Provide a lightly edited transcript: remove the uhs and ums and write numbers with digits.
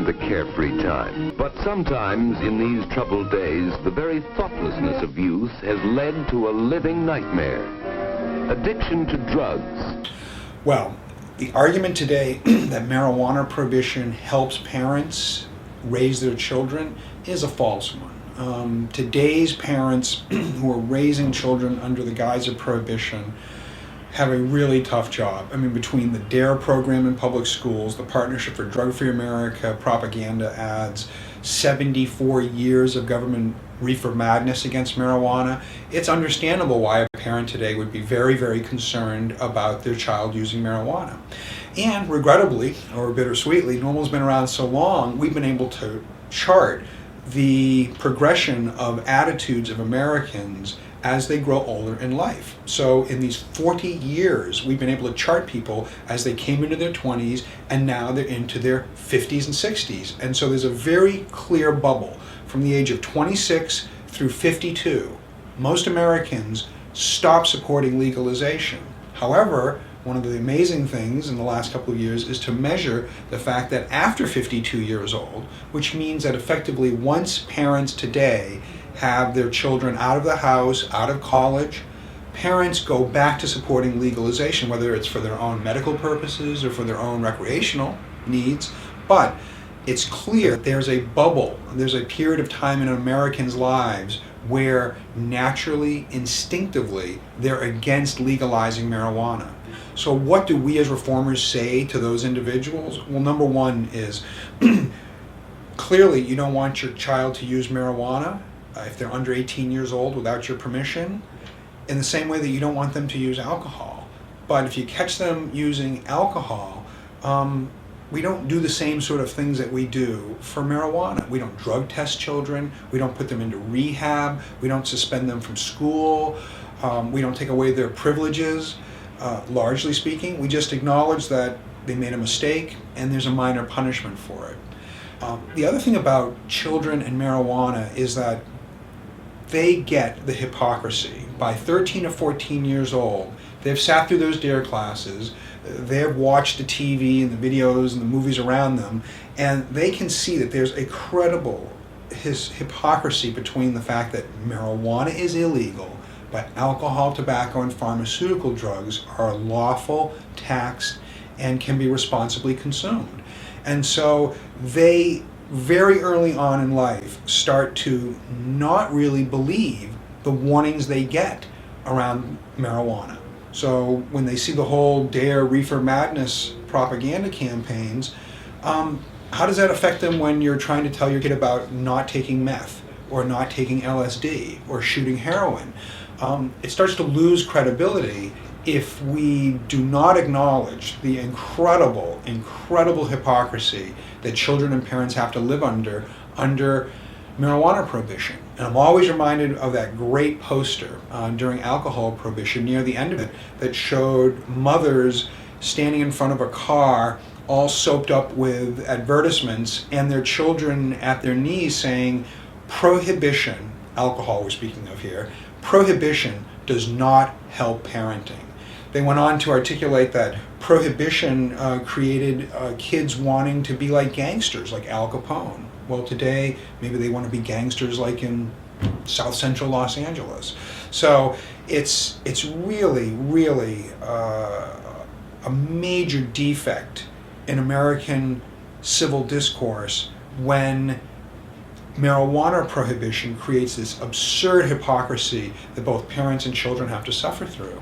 and a carefree time. But sometimes in these troubled days, the very thoughtlessness of youth has led to a living nightmare. Addiction to drugs. Well, the argument today that marijuana prohibition helps parents raise their children is a false one. Today's parents who are raising children under the guise of prohibition have a really tough job. I mean, between the DARE program in public schools, the Partnership for Drug-Free America propaganda ads, 74 years of government reefer madness against marijuana, it's understandable why a parent today would be very, very concerned about their child using marijuana. And regrettably, or bittersweetly, NORML's been around so long, we've been able to chart the progression of attitudes of Americans as they grow older in life. So in these 40 years, we've been able to chart people as they came into their 20s and now they're into their 50s and 60s. And so there's a very clear bubble from the age of 26 through 52. Most Americans stop supporting legalization. However, one of the amazing things in the last couple of years is to measure the fact that after 52 years old, which means that effectively once parents today have their children out of the house, out of college, parents go back to supporting legalization, whether it's for their own medical purposes or for their own recreational needs. But it's clear there's a bubble, there's a period of time in Americans' lives where naturally, instinctively, they're against legalizing marijuana. So what do we as reformers say to those individuals? Well, number one is clearly you don't want your child to use marijuana if they're under 18 years old without your permission, in the same way that you don't want them to use alcohol. But if you catch them using alcohol, we don't do the same sort of things that we do for marijuana. We don't drug test children, we don't put them into rehab, we don't suspend them from school, we don't take away their privileges, largely speaking. We just acknowledge that they made a mistake and there's a minor punishment for it. The other thing about children and marijuana is that they get the hypocrisy. By 13 or 14 years old, they've sat through those DARE classes, they've watched the TV and the videos and the movies around them, and they can see that there's a credible hypocrisy between the fact that marijuana is illegal, but alcohol, tobacco, and pharmaceutical drugs are lawful, taxed, and can be responsibly consumed. And so they very early on in life start to not really believe the warnings they get around marijuana. So when they see the whole DARE reefer madness propaganda campaigns, how does that affect them when you're trying to tell your kid about not taking meth or not taking LSD or shooting heroin? It starts to lose credibility if we do not acknowledge the incredible, incredible hypocrisy that children and parents have to live under marijuana prohibition. And I'm always reminded of that great poster during alcohol prohibition near the end of it that showed mothers standing in front of a car all soaked up with advertisements and their children at their knees saying, "Prohibition," alcohol we're speaking of here, "prohibition does not help parenting." They went on to articulate that prohibition created kids wanting to be like gangsters, like Al Capone. Well, today, maybe they want to be gangsters like in South Central Los Angeles. So it's really, really a major defect in American civil discourse when marijuana prohibition creates this absurd hypocrisy that both parents and children have to suffer through.